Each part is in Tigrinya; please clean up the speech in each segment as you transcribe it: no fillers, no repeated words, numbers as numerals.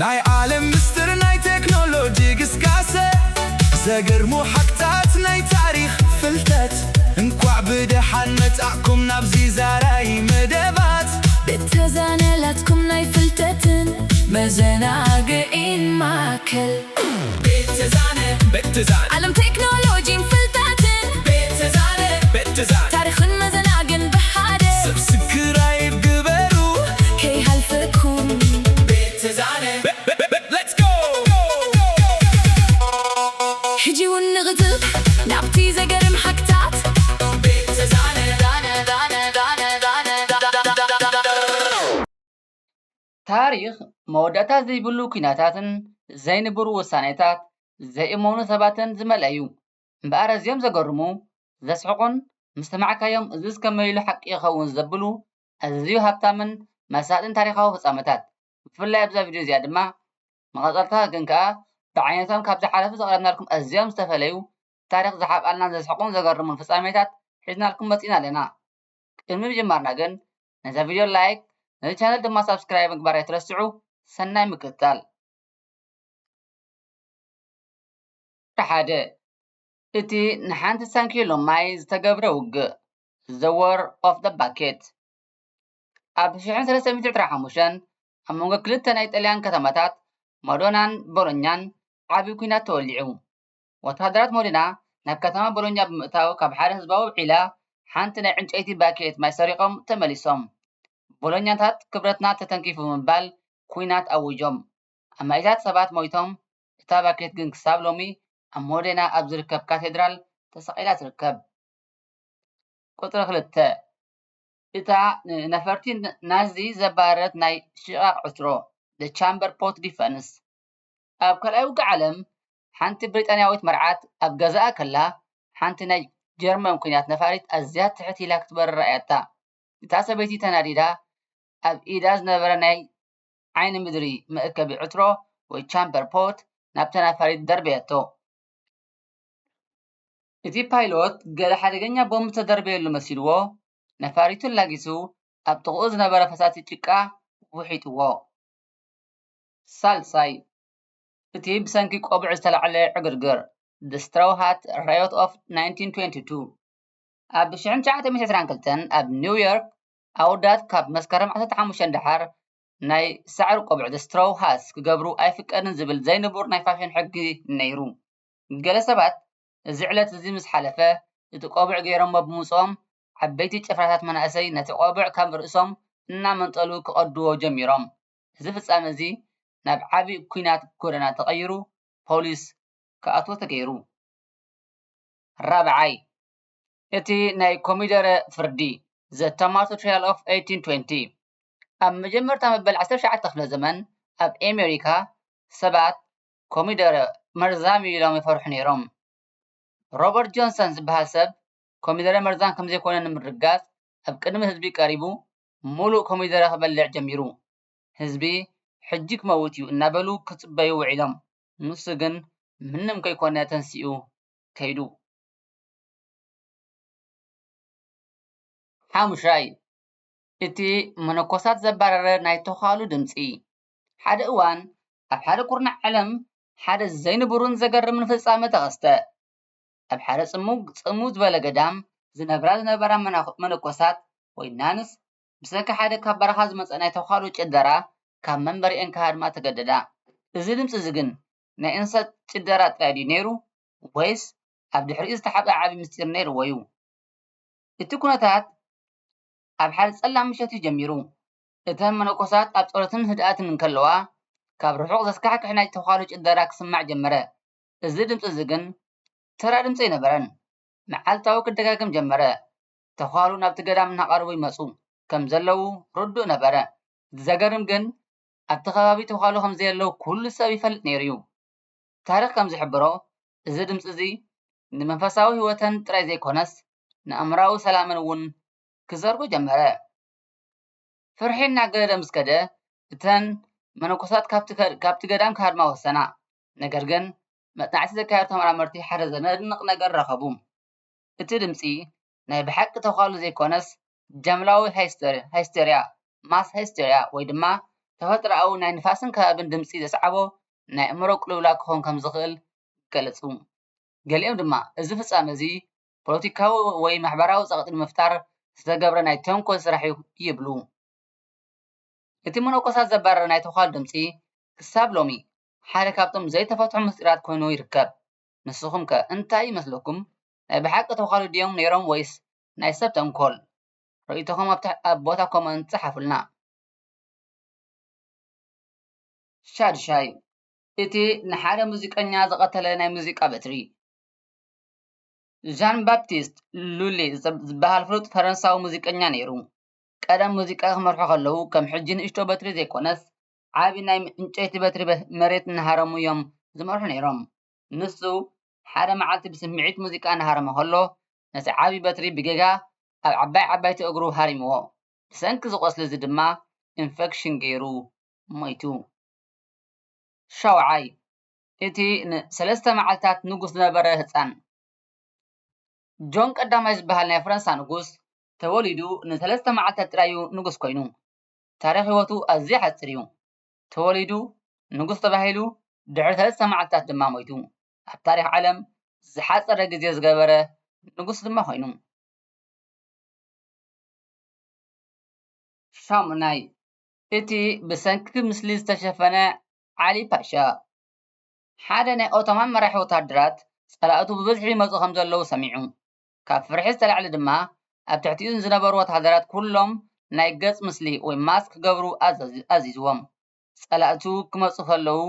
ناي عالم مستر ناي تكنولوجي قسقاسة زقرمو حكتات ناي تاريخ فلتات انقوع بدحان متاعكم نابزي زاراي مدبات بتزانلاتكم ناي فلتتن مزناقين ماكل بتزان عالم تكنولوجي فلتتن بتزان تاريخ مزناقين بحادة سبسكرايب قبرو كي هالفكم بتزان let's go هجي ونغتب نابتي زقرم حكتات بتزان ታሪኽ መወዳእታት ዘይብሉ ኩናታትን ዘይንብሩ ውሳኔታት ዘይእመኑ ሰባትን ዝመልአ እዩ እምበኣር ኣዝዮም ዘገርሙ ዘስሕቁን ምስ ሰማዕካዮም እዚ ከመይ ኢሉ ሓቂ ይኸውን ዘብሉ ኣዝዩ ሃብታምን መሳጥን ታሪኻዊ ፍጻመታት ብፍላይ ኣብዛ ቪድዮ እዚኣ ድማ መቐፀልታ ግን ከዓ ብዓይነቶም ካብ ዝሓለፉ ዘቕረብናልኩም ኣዝዮም ዝተፈለዩ ታሪኽ ዝሓብኣልና ዘስሕቁን ዘገርሙን ፍጻሜታት ሒዝናልኩም መፂና ኣለና ቅድሚ ምጅማርና ግን ነዛ ቪድዮ ላይክ ነዚ ቻነል ድማ ሰብስክራይብ ምግባር ኣይትረስዑ ሰናይ ምክትታል ሓደ እቲ ንሓንቲ ሳንኪሎ ማይ ዝተገብረ ውግእ The War of the Bucket ኣብ 1325 ኣብ መንጎ ክልተ ናይ ጣልያን ከተማታት ሞዶናን ቦሎኛን ዓብዪ ኩናት ተወሊዑ ወታደራት ሞዴና ናብ ከተማ ቦሎኛ ብምእታው ካብ ሓደ ህዝባዊ ዒላ ሓንቲ ናይ ዕንጨይቲ ባኬት ማይ ሰሪቆም ተመሊሶም ቦሎኛታት ክብረትና ተተንኪፉ ምባል ኩናት ኣውጆም ኣማይታት ሰባት ሞይቶም እታ ባኬት ግን ክሳብ ሎሚ ኣብ ሞዴና ኣብ ዝርከብ ካቴድራል ተሰቂላ ትርከብ ቁጥሪ 2 እታ ነፈርቲ ናዚ ዘባረረት ናይ ሽቓቕ ዕትሮ The Chamber Pot Defense ኣብ ካልኣይ ውግእ ዓለም ሓንቲ ብሪጣንያዊት መርዓት ኣብ ገዛኣ ከላ ሓንቲ ናይ ጀርመን ኩናት ነፋሪት ኣዝያ ትሕት ኢላ ክትበርር ረኣያታ እታ ሰበይቲ ተናዲዳ ኣብ ኢዳ ዝነበረ ናይ ዓይኒ ምድሪ መእከቢ ዕትሮ ወይ ቻምበር ፖት ናብ ተናፋሪት ደርበየቶ እቲ ፓይሎት ገለ ሓደገኛ ቦምብ ተደርበየሉ መሲልዎ ነፋሪቱን ላጊሱ ኣብ ጥቕኡ ዝነበረ ፈሳሲ ጭቃ ውሒጥዎ ሳልሳይ እቲ ብሰንኪ ቆቢዕ ዝተላዕለ ዕግርግር The Straw Hat Riot of 1922 ኣብ 1922 ኣብ ኒውዮርክ ኣወዳት ካብ መስከረም 15 ድሓር ናይ ሳዕሪ ቆቢዕ The Straw Hats ክገብሩ ኣይፍቀድን ዝብል ዘይንቡር ናይ ፋሽን ሕጊ ነይሩ ገለ ሰባት እዚ ዕለት እዚ ምስ ሓለፈ እቲ ቆቢዕ ገይሮሞ ብምውፅኦም ዓበይቲ ጭፍራታት መናእሰይ ነቲ ቆቢዕ ካብ ርእሶም እናመንጠሉ ክቐድዎ ጀሚሮም እዚ ፍጻመ እዚ ናብ ዓብዪ ኩናት ጎደና ተቐይሩ ፖሊስ ክኣትዎ ተገይሩ ራብዓይ እቲ ናይ ኮሚደረ ፍርዲ The Tomato Trial of 1820 ኣብ መጀመርታ መበል 19 ክፍለ ዘመን ኣብ ኣሜሪካ ሰባት ኮሚደረ መርዛም ኢሎም ይፈርሑ ነይሮም ሮበርት ጆንሰን ዝበሃል ሰብ ኮሚደረ መርዛም ከም ዘይኮነ ንምርጋፅ ኣብ ቅድሚ ህዝቢ ቀሪቡ ሙሉእ ኮሚደረ ክበልዕ ጀሚሩ ህዝቢ ሕጂ ክመውት እዩ እናበሉ ክፅበዩ ውዒሎም ንሱ ግን ምንም ከይኮነ ተንሲኡ ከይዱ ሓሙሻይ እቲ መነኮሳት ዘባረረ ናይ ተኻሉ ድምፂ ሓደ እዋን ኣብ ሓደ ኩርናዕ ዓለም ሓደ ዘይንቡርን ዘገርምን ፍጻመ ተኸስተ ኣብ ሓደ ፅሙድ ዝበለ ገዳም ዝነበራ መነኮሳት ወይ ናንስ ብሰንኪ ሓደ ካብ በረኻ ዝመፀ ናይ ተኻሉ ጭደራ ካብ መንበሪአን ክሃድማ ተገደዳ እዚ ድምፂ እዚ ግን ናይ እንስሳት ጭደራ ጥራይ ድዩ ነይሩ ወይስ ኣብ ድሕሪኡ ዝተሓብአ ዓብዪ ምስጢር ነይሩዎ እዩ እቲ ኩነታት ኣብ ሓደ ፀላም ምሸት ጀሚሩ እተን መነኮሳት ኣብ ጸሎትን ህድኣትን እንከለዋ ካብ ርሑቕ ዘስካሕክሕ ናይ ተኻሉ ጭደራ ክስማዕ ጀመረ እዚ ድምፂ እዚ ግን ተራ ድምፂ ኣይነበረን መዓልታዊ ክደጋገም ጀመረ ተኻሉ ናብቲ ገዳም እናቐረቡ ይመፁ ከም ዘለው ርዱእ ነበረ ዘገርም ግን ኣብቲ ከባቢ ተኻሉ ከም ዘየለው ኩሉ ሰብ ይፈልጥ ነይሩ እዩ ታሪኽ ከም ዝሕብሮ እዚ ድምፂ እዚ ንመንፈሳዊ ህይወተን ጥራይ ዘይኮነስ ንኣእምራዊ ሰላምን እውን ክዘርጉ ጀመረ ፍርሒ እናገደ ምስ ከደ እተን መነኮሳት ካብቲ ገዳም ክሃድማ ወሰና ነገር ግን መጥናዕቲ ዘካየዱ ተመራመርቲ ሓደ ዘነድንቕ ነገር ረኸቡ እቲ ድምፂ ናይ ብሓቂ ተኻሉ ዘይኮነስ ጀምላዊ ሃይስቴርያ ማስ ሃይስቴርያ ወይ ድማ ተፈጥሮኣዊ ናይ ንፋስን ከባብን ድምፂ ዘስዓቦ ናይ ኣእምሮ ቅልውላው ክኸውን ከም ዝኽእል ገለጹ። ገሊኦም ድማ እዚ ፍጻመ እዚ ፖለቲካዊ ወይ ማሕበራዊ ጸቕጢ ንምፍጣር ዝተገብረ ናይ ተንኮል ስራሕ እዩ ይብሉ። እቲ መነኮሳት ዘባረረ ናይ ተኻሉ ድምፂ ክሳብ ሎሚ ሓደ ካብቶም ዘይተፈትሑ ምስጢራት ኮይኑ ይርከብ። ንስኹም ከ እንታይ ይመስለኩም? ናይ ብሓቂ ተኻሉ ድዮም ነይሮም ወይስ ናይ ሰብ ተንኮል? ርእይቶኹም ኣብ ቦታ ኮመንት ጻሓፉልና። ሻድሻይ እቲ ንሓደ ሙዚቀኛ ዝቐተለ ናይ ሙዚቃ በትሪ ዣን ባፕቲስት ሉሊ ዝበሃል ፍሉጥ ፈረንሳዊ ሙዚቀኛ ነይሩ። ቀደም ሙዚቃ ክመርሑ ከለዉ ከም ሕጂ ንእሽቶ በትሪ ዘይኮነስ ዓቢ ናይ ዕንጨይቲ በትሪ መሬት እናሃረሙ እዮም ዝመርሑ ነይሮም። ንሱ ሓደ መዓልቲ ብስምዒት ሙዚቃ እናሃረመ ከሎ ነቲ ዓቢ በትሪ ብጌጋ ኣብ ዓባይቲ እግሩ ሃሪምዎ። ብሰንኪ ዝቆስሊ እዚ ድማ ኢንፌክሽን ገይሩ ሞይቱ። ሻውዓይ እቲ ን3 መዓልታት ንጉስ ዝነበረ ህፃን ጆን ቀዳማይ ዝበሃል ናይ ፈረንሳ ንጉስ ተወሊዱ ን3 መዓልታት ጥራዩ ንጉስ ኮይኑ ታሪክ ህይወቱ ኣዝዩ ሓፂር እዩ። ተወሊዱ ንጉስ ተባሂሉ ድሕሪ 3 መዓልታት ድማ ሞይቱ። ኣብ ታሪክ ዓለም ዝሓፀረ ግዜ ዝገበረ ንጉስ ድማ ኮይኑ። ሻሙናይ እቲ ብሰንኪ ምስሊ ዝተሸፈነ ዓሊ ፓሻ ሓደ ናይ ኦቶማን መራሒ ወታደራት ጸላእቱ ብብዝሒ ይመፁ ከም ዘለዉ ሰሚዑ። ካብ ፍርሒ ዝተላዕለ ድማ ኣብ ትሕቲኡ ዝነበሩ ወታደራት ኩሎም ናይ ገጽ ምስሊ ወይ ማስክ ክገብሩ ኣዚዝዎም። ጸላእቱ ክመፁ ከለዉ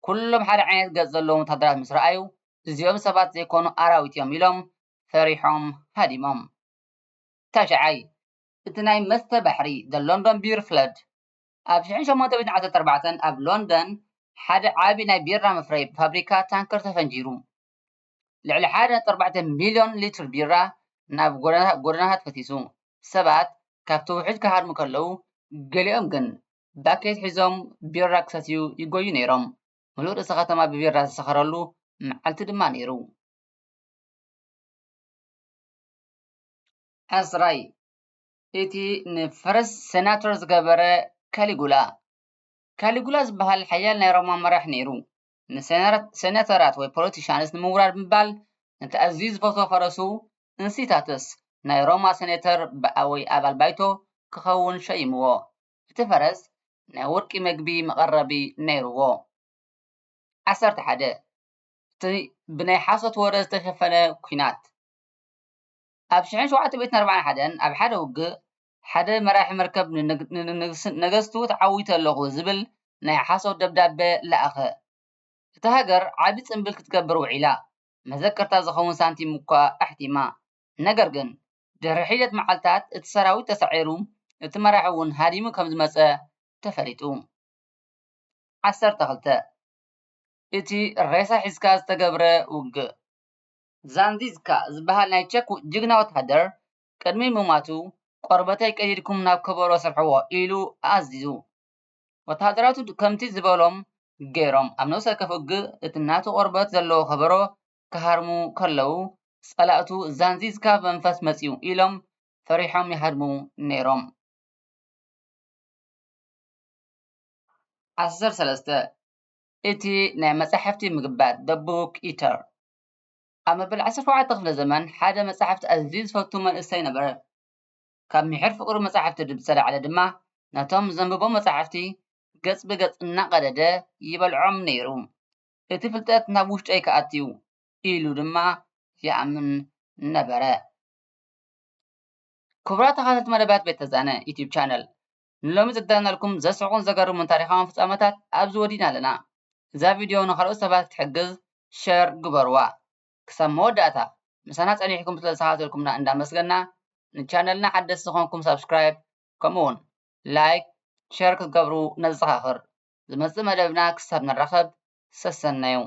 ኩሎም ሓደ ዓይነት ገጽ ዘለዎም ወታደራት ምስ ረኣዩ እዚኦም ሰባት ዘይኮኑ ኣራዊት እዮም ኢሎም ፈሪሖም ሃዲሞም። ታሽዓይ እቲ ናይ መስተ ባሕሪ ደ ሎንዶን ቢር ፍለድ ኣብ 1814 ኣብ ሎንደን ሓደ ዓቢ ናይ ቢራ መፍረይ ፋብሪካ ታንከር ተፈንጂሩ። ልዕሊ 1.4 ሚልዮን ሊትር ቢራ ናብ ጎደናታት ፈቲሱ። ሰባት ካብቲ ውሕጅ ክሃድሙ ከለዉ ገሊኦም ግን ባኬት ሒዞም ቢራ ክሰትዩ ይጎዩ ነይሮም። ሙሉእ ርእሰ ከተማ ብቢራ ዝሰኸረሉ መዓልቲ ድማ ነይሩ። ኣስራይ እቲ ንፈረስ ሴናተር ዝገበረ ካሊጉላ ዝበሃል ሓያል ናይ ሮማ መራሒ ነይሩ። ንሴናተራት ወይ ፖለቲሽያንስ ንምውራድ ብምባል ነቲ ኣዝዩ ዝፈትዎ ፈረሱ እንሲታትስ ናይ ሮማ ሴኔተር ወይ ኣባል ባይቶ ክኸውን ሸይምዎ። እቲ ፈረስ ናይ ወርቂ መግቢ መቐረቢ ነይሩዎ። 11 እቲ ብናይ ሓሶት ወረ ዝተሸፈነ ኩናት ኣብ 1741 ኣብ ሓደ ውግእ ሓደ መራሒ መርከብ ነገስቱ ተዓዊተ ኣለኹ ዝብል ናይ ሓሶት ደብዳቤ ለኣኸ። እቲ ሃገር ዓቢ ጽምብል ክትገብር ውዒላ መዘከርታ ዝኸውን ሳንቲም እኳ ኣሕቲማ። ነገር ግን ድሕሪ ሒደት መዓልታት እቲ ሰራዊት ተሰዒሩ እቲ መራሒ እውን ሃዲሙ ከም ዝመፀ ተፈሊጡ። 12 እቲ ሬሳ ሒዝካ ዝተገብረ ውግእ ዛንዚዝካ ዝበሃል ናይ ቼክ ጅግና ወታደር ቅድሚ ምሟቱ ቆርበተይ ቀዲድኩም ናብ ከበሮ ስርሕዎ ኢሉ ኣዚዙ። ወታደራቱ ከምቲ ዝበሎም ገይሮም ኣብ ነብሰ ወከፍ ውግእ እቲ ናቱ ቆርበት ዘለዎ ከበሮ ክሃርሙ ከለዉ ጸላእቱ ዛንዚዝካ መንፈስ መጺኡ ኢሎም ፈሪሖም ይሃድሙ ነይሮም። 13 እቲ ናይ መጻሕፍቲ ምግባድ ደ ቡክ ኢተር ኣብ መበል 14 ክፍለ ዘመን ሓደ መጻሕፍቲ ኣዝዩ ዝፈቱ መንእሰይ ነበረ። ካብ ምሕር ፍቅሪ መጻሕፍቲ ብዝተላዕለ ድማ ነቶም ዘንብቦም መጻሕፍቲ ገጽ ብገጽ እናቐደደ ይበልዖም ነይሩ። እቲ ፍልጠት ናብ ውሽጠይ ከኣትዩ ኢሉ ድማ ይኣምን ነበረ። ክቡራት ተኸታተልቲ መደባት ቤት ተዛነ ዩቲዩብ ቻነል ንሎሚ ዘዳልናልኩም ዘስሕቁን ዘገርሙን ታሪኻውን ፍጻመታት ኣብዚ ወዲና ኣለና። እዛ ቪድዮ ንኻልኦት ሰባት ክትሕግዝ ሸር ግበርዋ። ክሳብ መወዳእታ ምሳና ጸኒሕኩም ስለዝተኸታተልኩምና እንዳመስገና ንቻነልና ሓደስቲ ዝኾንኩም ሰብስክራይብ ከምኡውን ላይክ ሸር ክትገብሩ ነዘኻኽር። ዝመጽእ መደብና ክሳብ ንራኸብ ሰሰናዩ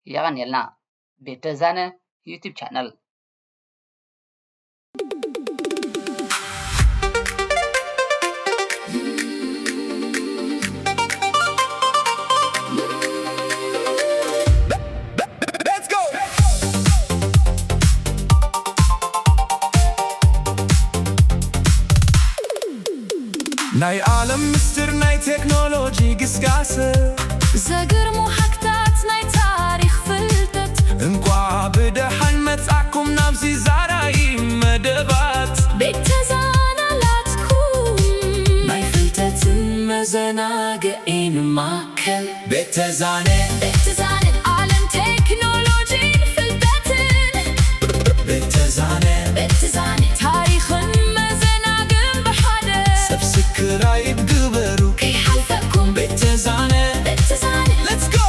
ይቐኒልና። ቤት ተዛነ ዩቲዩብ ቻነል ናይ ዓለም ምስጢር ናይ ናይ ቴክኖሎጂ ግስጋሴ ዘገርሙ ሓቅታት ናይ ታሪክ ፍልጠት እንኳዕ ብደሓን መጻእኩም ናብዚ ዛራይ መደባት ቤት ተዛናላትኩም ናይ ፍልጠትን መዘናግዒን ማእከል ቤት ተዛነ ቤት ተዛንን ዓለም ቴክኖሎጂን ፍልጠትን ቤት ተዛነ ቤት ተዛንን ታሪኽን መዘናግዕን ብሓደ ሰብስክራይብ ግበሩ ከይሓልፈኩም ቤት ተዛነ ቤት ተዛንን Let's go!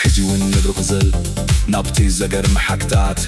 ሕጂ እውን ንድርኩ ዘል ናብቲ ዘገርም ሓቅታት